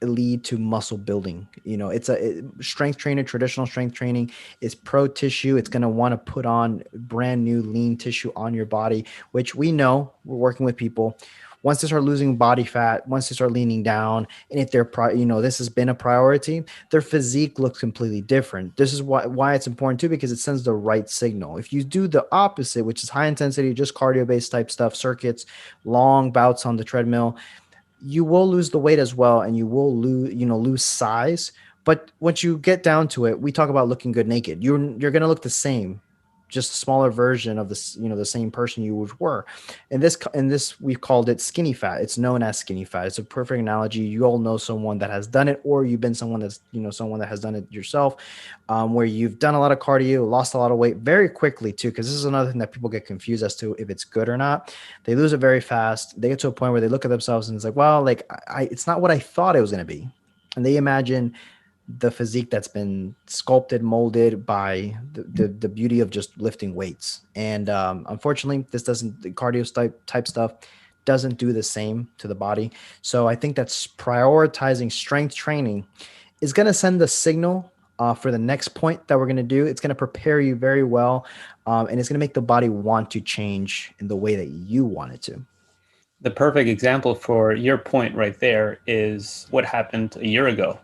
lead to muscle building. It's strength training. Traditional strength training is pro tissue. It's going to want to put on brand new lean tissue on your body, which we know, we're working with people, once they start losing body fat, once they start leaning down, and if this has been a priority, their physique looks completely different. This is why it's important too, because it sends the right signal. If you do the opposite, which is high intensity, just cardio based type stuff, circuits, long bouts on the treadmill, you will lose the weight as well, and you will lose size. But once you get down to it, we talk about looking good naked. You're going to look the same, just a smaller version of this, the same person you were. And this we've called it skinny fat. It's known as skinny fat. It's a perfect analogy. You all know someone that has done it, or you've been someone that's someone that has done it yourself, where you've done a lot of cardio, lost a lot of weight very quickly too, because this is another thing that people get confused as to if it's good or not. They lose it very fast. They get to a point where they look at themselves and it's like, well, like it's not what I thought it was going to be, and they imagine the physique that's been sculpted, molded by the beauty of just lifting weights. And unfortunately, the cardio type stuff doesn't do the same to the body. So I think that's prioritizing strength training is going to send the signal for the next point that we're going to do. It's going to prepare you very well, and it's going to make the body want to change in the way that you want it to. The perfect example for your point right there is what happened a year ago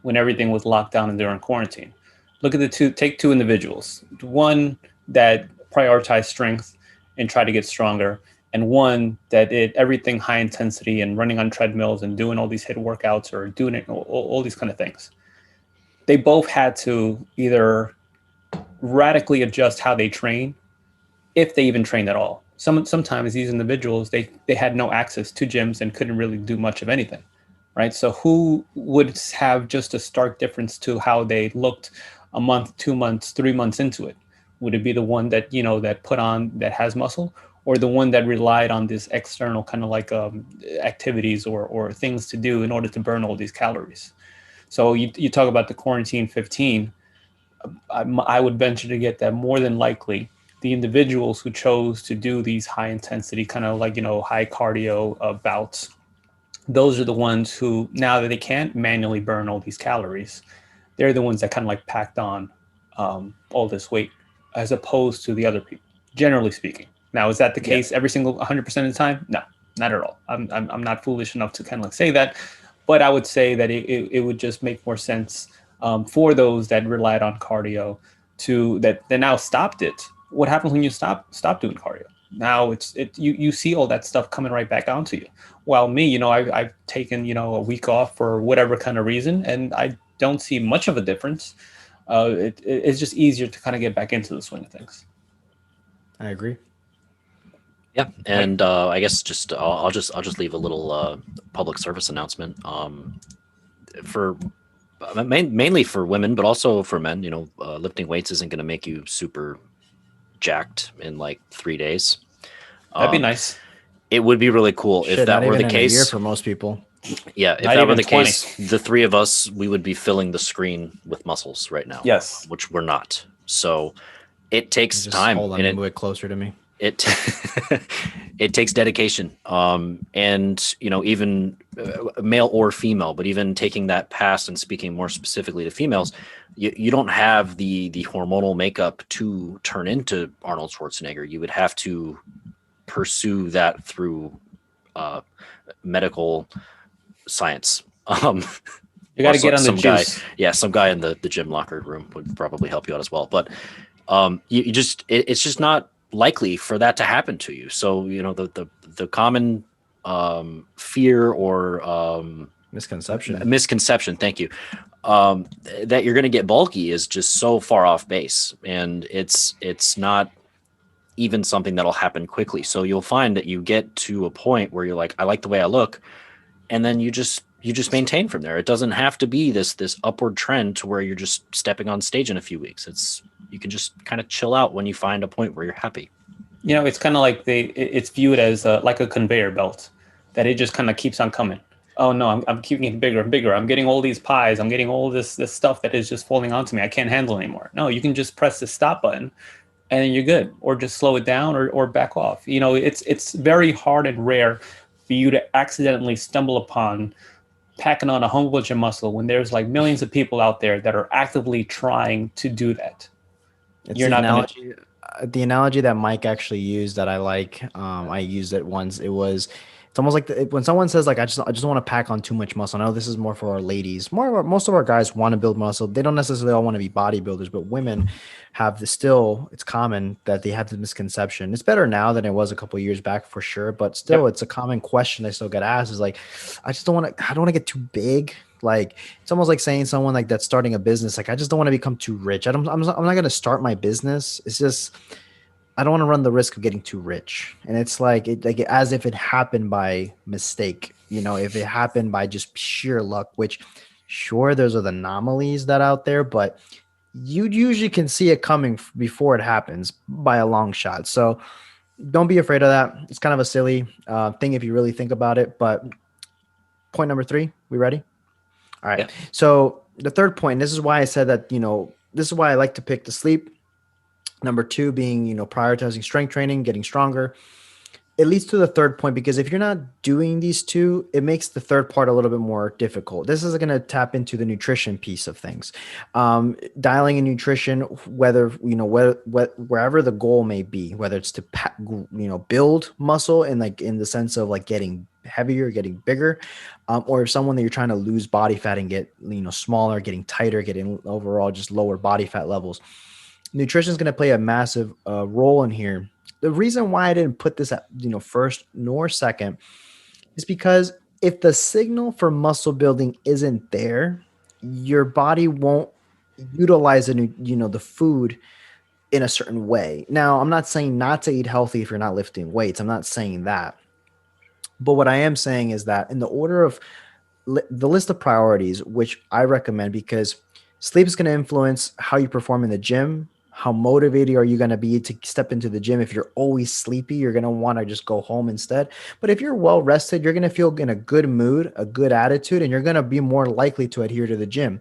when everything was locked down and during quarantine. Look at take two individuals, one that prioritized strength and tried to get stronger, and one that did everything high intensity and running on treadmills and doing all these HIIT workouts or doing it, all these kind of things. They both had to either radically adjust how they train, if they even trained at all. Sometimes these individuals, they had no access to gyms and couldn't really do much of anything. Right. So who would have just a stark difference to how they looked a month, 2 months, 3 months into it? Would it be the one that, that put on, that has muscle, or the one that relied on this external kind of like activities or things to do in order to burn all these calories? So you talk about the quarantine 15. I would venture to get that more than likely the individuals who chose to do these high intensity kind of like, high cardio bouts, those are the ones who, now that they can't manually burn all these calories, they're the ones that kind of like packed on all this weight, as opposed to the other people, generally speaking. Now, is that the case every single 100% of the time? No, not at all. I'm not foolish enough to kind of like say that, but I would say that it would just make more sense for those that relied on cardio that they now stopped it. What happens when you stop doing cardio? Now you see all that stuff coming right back onto you. While me, I've taken, a week off for whatever kind of reason, and I don't see much of a difference. It's just easier to kind of get back into the swing of things. I agree. Yeah, and I guess I'll just leave a little public service announcement for mainly for women, but also for men. Lifting weights isn't going to make you super jacked in like 3 days. That'd be nice. It would be really cool if that were the case. A year for most people. Yeah, if that were the case, the three of us, we would be filling the screen with muscles right now. Yes, which we're not. So it takes time. Hold on, move it closer to me. It takes dedication, and even male or female, but even taking that past and speaking more specifically to females, you don't have the hormonal makeup to turn into Arnold Schwarzenegger. You would have to pursue that through medical science. You got to get on the juice. Some guy in the gym locker room would probably help you out as well. But it's just not likely for that to happen to you. So the common fear or misconception, thank you, that you're going to get bulky is just so far off base, and it's not even something that'll happen quickly. So you'll find that you get to a point where you're like, I like the way I look, and then you just maintain from there. It doesn't have to be this upward trend to where you're just stepping on stage in a few weeks. You can just kind of chill out when you find a point where you're happy. It's kind of like it's viewed as like a conveyor belt, that it just kind of keeps on coming. oh no, I'm keeping it bigger and bigger. I'm getting all these pies. I'm getting all this stuff that is just falling onto me. I can't handle it anymore. No, you can just press the stop button and then you're good, or just slow it down or back off. You know, it's very hard and rare for you to accidentally stumble upon packing on a whole bunch of muscle when there's like millions of people out there that are actively trying to do that. It's You're not going to. the analogy that Mike actually used that I like. I used it once. It's almost like when someone says like I just want to pack on too much muscle. I know this is more for our ladies. Most of our guys want to build muscle. They don't necessarily all want to be bodybuilders, but women have it's common that they have the misconception. It's better now than it was a couple of years back for sure, but still Yep. it's a common question I still get asked is like I don't want to get too big. Like it's almost like saying someone like that's starting a business, like I just don't want to become too rich. I'm not going to start my business. It's just I don't want to run the risk of getting too rich. And it's like as if it happened by mistake, if it happened by just sheer luck, which sure there's other anomalies that out there, but you usually can see it coming before it happens by a long shot. So don't be afraid of that. It's kind of a silly thing if you really think about it. But point number 3, we ready? All right. Yeah. So the third point, this is why I said that, this is why I like to pick the sleep. Number 2 being, prioritizing strength training, getting stronger. It leads to the third point because if you're not doing these two, it makes the third part a little bit more difficult. This is going to tap into the nutrition piece of things. Dialing in nutrition, wherever the goal may be, whether it's to build muscle and like in the sense of like getting heavier, getting bigger, or someone that you're trying to lose body fat and get smaller, getting tighter, getting overall just lower body fat levels. Nutrition is going to play a massive role in here. The reason why I didn't put this at first nor second is because if the signal for muscle building isn't there, your body won't utilize the food in a certain way. Now, I'm not saying not to eat healthy if you're not lifting weights. I'm not saying that. But what I am saying is that in the order of the list of priorities, which I recommend because sleep is going to influence how you perform in the gym. How motivated are you going to be to step into the gym? If you're always sleepy, you're going to want to just go home instead. But if you're well rested, you're going to feel in a good mood, a good attitude, and you're going to be more likely to adhere to the gym.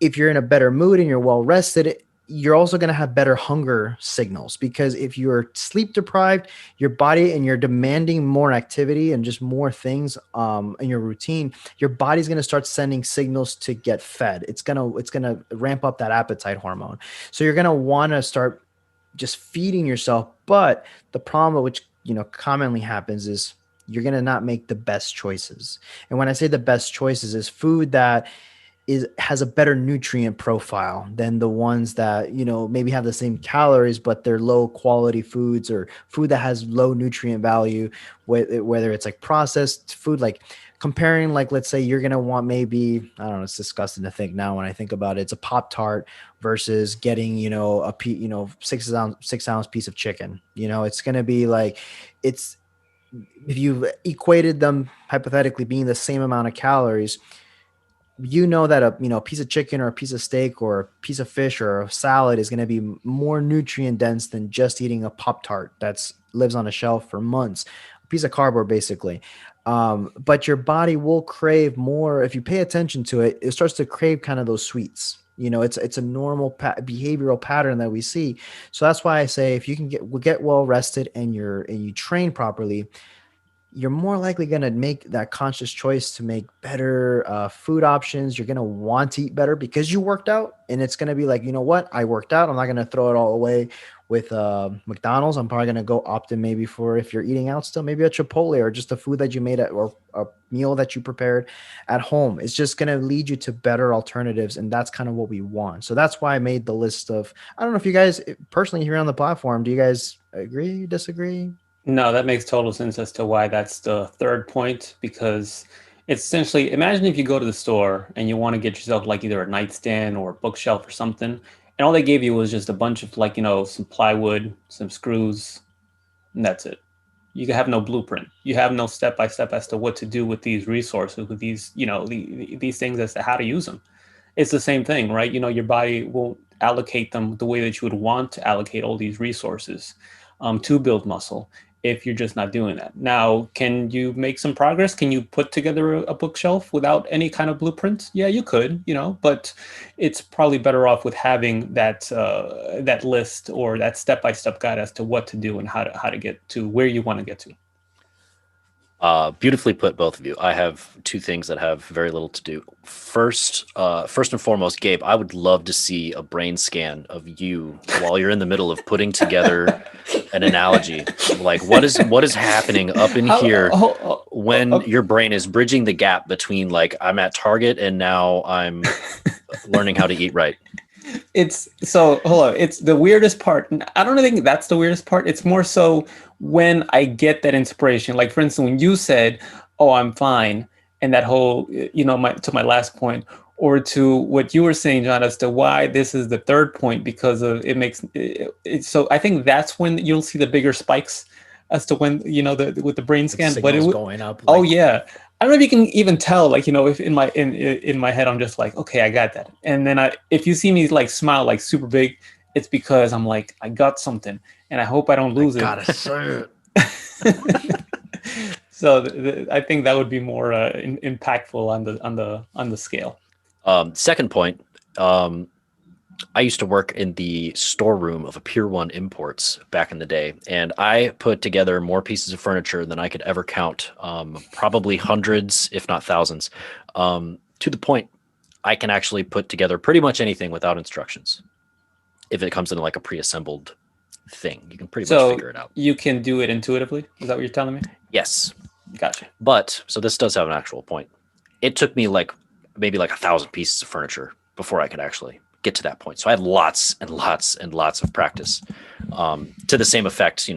If you're in a better mood and you're well rested, you're also going to have better hunger signals because if you're sleep deprived, your body and you're demanding more activity and just more things in your routine, your body's going to start sending signals to get fed. It's going to ramp up that appetite hormone. So you're going to want to start just feeding yourself. But the problem which, commonly happens is you're going to not make the best choices. And when I say the best choices is food that has a better nutrient profile than the ones that maybe have the same calories but they're low quality foods or food that has low nutrient value, whether it's like processed food, like comparing, like let's say you're gonna want maybe, I don't know, it's disgusting to think now when I think about it, it's a Pop-Tart versus getting a 6 ounce piece of chicken. It's gonna be like, it's, if you equated them hypothetically being the same amount of calories, that a piece of chicken or a piece of steak or a piece of fish or a salad is going to be more nutrient dense than just eating a Pop-Tart that's lives on a shelf for months, a piece of cardboard basically. But your body will crave more if you pay attention to it. It starts to crave kind of those sweets. It's a normal behavioral pattern that we see. So that's why I say if you can get well rested and you train properly, you're more likely going to make that conscious choice to make better food options. You're going to want to eat better because you worked out, and it's going to be like, you know what? I worked out. I'm not going to throw it all away with McDonald's. I'm probably going to go opt in maybe for, if you're eating out still, maybe a Chipotle or just a food that you made or a meal that you prepared at home. It's just going to lead you to better alternatives. And that's kind of what we want. So that's why I made the list of, I don't know if you guys personally here on the platform, do you guys agree, disagree? No, that makes total sense as to why that's the third point, because it's essentially, imagine if you go to the store and you want to get yourself like either a nightstand or a bookshelf or something, and all they gave you was just a bunch of like, some plywood, some screws, and that's it. You have no blueprint. You have no step-by-step as to what to do with these resources, with these, these things as to how to use them. It's the same thing, right? Your body won't allocate them the way that you would want to allocate all these resources to build muscle. if you're just not doing that. Now, can you make some progress? Can you put together a bookshelf without any kind of blueprint? Yeah, you could, but it's probably better off with having that list or that step-by-step guide as to what to do and how to get to where you want to get to. Beautifully put, both of you. I have two things that have very little to do. First and foremost, Gabe, I would love to see a brain scan of you while you're in the middle of putting together an analogy. Like what is happening up in here when your brain is bridging the gap between like I'm at Target and now I'm learning how to eat right. Hold on. It's the weirdest part. I don't think that's the weirdest part. It's more so when I get that inspiration. Like for instance, when you said, "Oh, I'm fine," and that whole, to my last point, or to what you were saying, John, as to why this is the third point because of it makes it. So I think that's when you'll see the bigger spikes as to when with the brain scan. But it going up. Oh yeah. I don't know if you can even tell, like, if in my head, I'm just like, okay, I got that. And then if you see me like smile, like super big, it's because I'm like, I got something and I hope I don't lose it. Gotta say it. So I think that would be more impactful on the scale. Second point, I used to work in the storeroom of a Pier 1 Imports back in the day, and I put together more pieces of furniture than I could ever count, probably hundreds, if not thousands, to the point I can actually put together pretty much anything without instructions. If it comes in like a pre-assembled thing, you can pretty much figure it out. You can do it intuitively? Is that what you're telling me? Yes. Gotcha. But, so this does have an actual point. It took me maybe 1,000 pieces of furniture before I could actually get to that point. So I had lots and lots and lots of practice. To the same effect,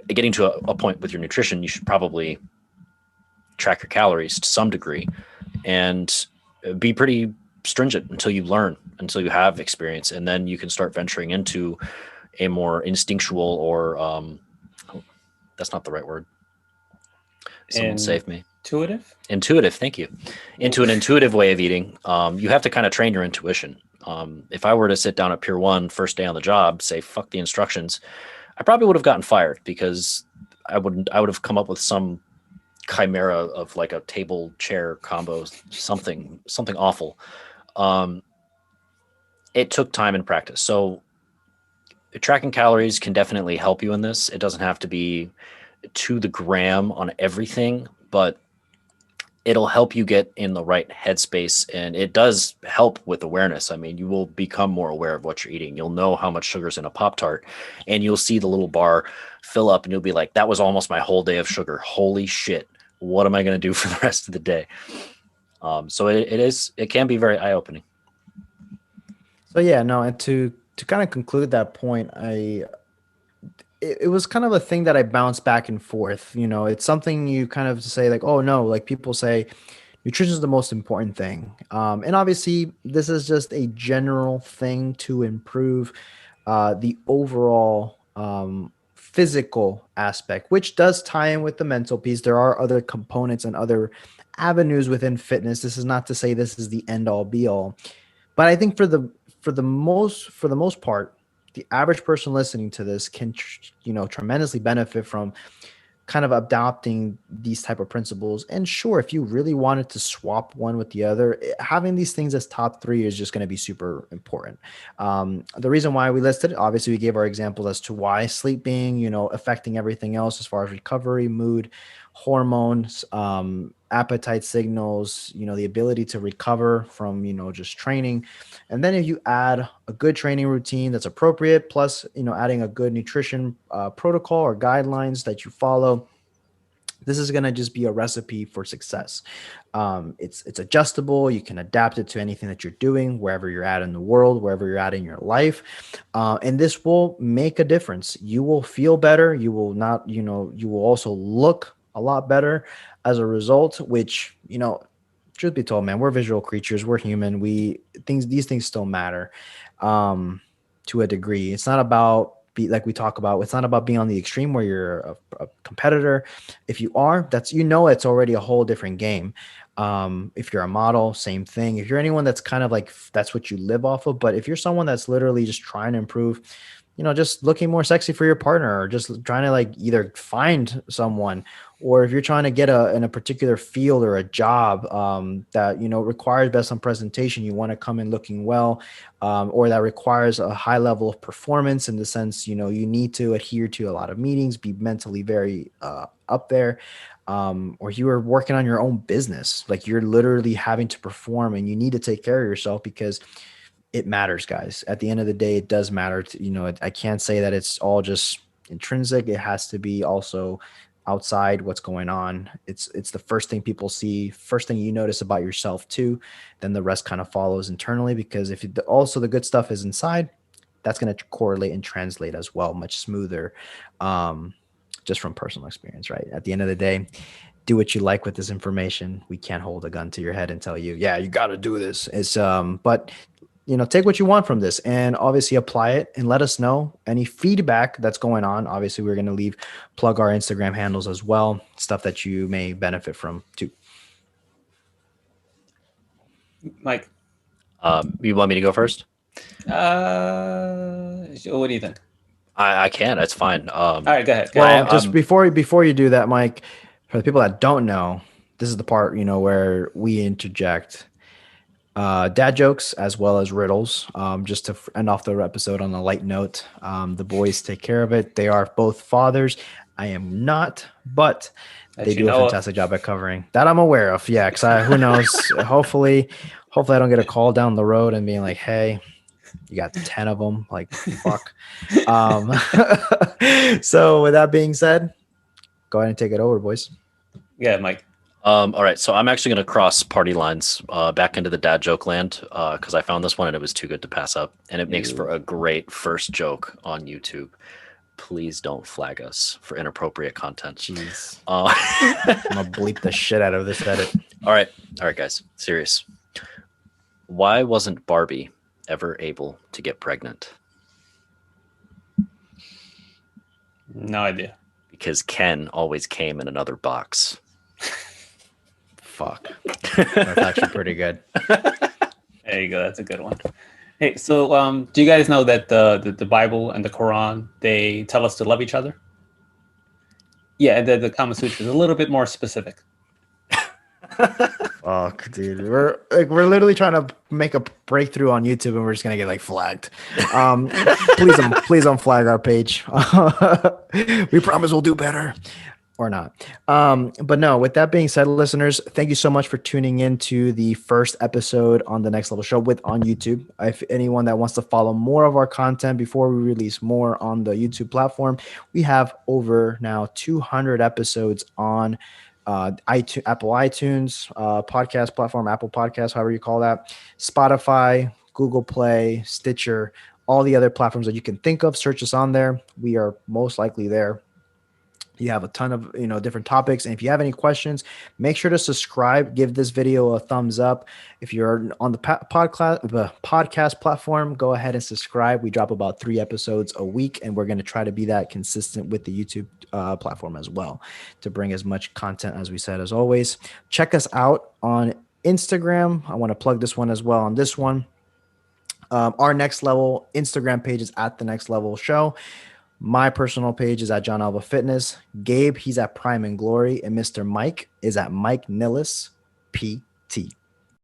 getting to a point with your nutrition, you should probably track your calories to some degree and be pretty stringent until you learn, until you have experience, and then you can start venturing into a more instinctual or that's not the right word. Someone save me. Intuitive, thank you. Into an intuitive way of eating. You have to kind of train your intuition. If I were to sit down at Pier 1 first day on the job, say fuck the instructions, I probably would have gotten fired because I would have come up with some chimera of like a table chair combo, something awful. It took time and practice. So tracking calories can definitely help you in this. It doesn't have to be to the gram on everything, but it'll help you get in the right headspace, and it does help with awareness. I mean, you will become more aware of what you're eating. You'll know how much sugar's in a Pop-Tart, and you'll see the little bar fill up, and you'll be like, that was almost my whole day of sugar. Holy shit. What am I going to do for the rest of the day? So it can be very eye-opening. So yeah, no, and to kind of conclude that point, it was kind of a thing that I bounced back and forth. It's something you kind of say like, oh no, like people say nutrition is the most important thing. And obviously this is just a general thing to improve the overall physical aspect, which does tie in with the mental piece. There are other components and other avenues within fitness. This is not to say this is the end all be all, but I think for the most part, the average person listening to this can, tremendously benefit from kind of adopting these type of principles. And sure, if you really wanted to swap one with the other, having these things as top three is just going to be super important. The reason why we listed it, obviously we gave our examples as to why sleep being, affecting everything else as far as recovery, mood, hormones, appetite signals, the ability to recover from, just training. And then if you add a good training routine that's appropriate, plus, adding a good nutrition protocol or guidelines that you follow, this is going to just be a recipe for success. It's adjustable. You can adapt it to anything that you're doing, wherever you're at in the world, wherever you're at in your life. And this will make a difference. You will feel better. You will not, you will also look a lot better as a result, which, truth be told, man, we're visual creatures. We're human. These things still matter to a degree. It's not about like we talk about, it's not about being on the extreme where you're a competitor. If you are, it's already a whole different game. If you're a model, same thing. If you're anyone that's kind of like, that's what you live off of. But if you're someone that's literally just trying to improve, just looking more sexy for your partner, or just trying to like either find someone, or if you're trying to get in a particular field or a job that requires best on presentation, you want to come in looking well, or that requires a high level of performance in the sense you need to adhere to a lot of meetings, be mentally very up there, or you are working on your own business, like you're literally having to perform and you need to take care of yourself because it matters, guys. At the end of the day, it does matter. I can't say that it's all just intrinsic. It has to be also outside what's going on. It's the first thing people see, first thing you notice about yourself too. Then the rest kind of follows internally, because if also the good stuff is inside, that's going to correlate and translate as well, much smoother. Just from personal experience, right? At the end of the day, do what you like with this information. We can't hold a gun to your head and tell you, yeah, you got to do this. It's but take what you want from this and obviously apply it and let us know any feedback that's going on. Obviously, we're going to plug our Instagram handles as well, stuff that you may benefit from too. Mike, You want me to go first? what do you think? I can. That's fine. All right, go ahead. Well, just before you do that, Mike, for the people that don't know, this is the part where we interject dad jokes as well as riddles, just to end off the episode on a light note. The boys take care of it. They are both fathers. I am not, but they do a fantastic job at covering that. I'm aware of. Yeah, because who knows? hopefully I don't get a call down the road and being like, hey, you got 10 of them. Like, fuck. So with that being said, go ahead and take it over, boys. Yeah, Mike. All right, so I'm actually going to cross party lines back into the dad joke land because I found this one and it was too good to pass up, and it makes for a great first joke on YouTube. Please don't flag us for inappropriate content. Jeez. I'm gonna bleep the shit out of this edit. All right, guys, serious. Why wasn't Barbie ever able to get pregnant? No idea. Because Ken always came in another box. Fuck. That's actually pretty good. There you go. That's a good one. Hey, so do you guys know that the Bible and the Quran, they tell us to love each other? Yeah, the Kama Sutra is a little bit more specific. Fuck, dude. We're literally trying to make a breakthrough on YouTube and we're just gonna get like flagged. Please don't flag our page. We promise we'll do better. Or not. But no, with that being said, listeners, thank you so much for tuning in to the first episode on the Next Level Show on YouTube. If anyone that wants to follow more of our content before we release more on the YouTube platform, we have over now 200 episodes on Apple iTunes, podcast platform, Apple Podcasts, however you call that, Spotify, Google Play, Stitcher, all the other platforms that you can think of. Search us on there. We are most likely there. You have a ton of different topics, and if you have any questions, make sure to subscribe. Give this video a thumbs up. If you're on the podcast platform, go ahead and subscribe. We drop about 3 episodes a week, and we're going to try to be that consistent with the YouTube platform as well to bring as much content as we said. As always, check us out on Instagram. I want to plug this one as well. On this one, our Next Level Instagram page is at the Next Level Show. My personal page is at John Alva Fitness. Gabe, he's at Prime and Glory. And Mr. Mike is at Mike Nillis PT.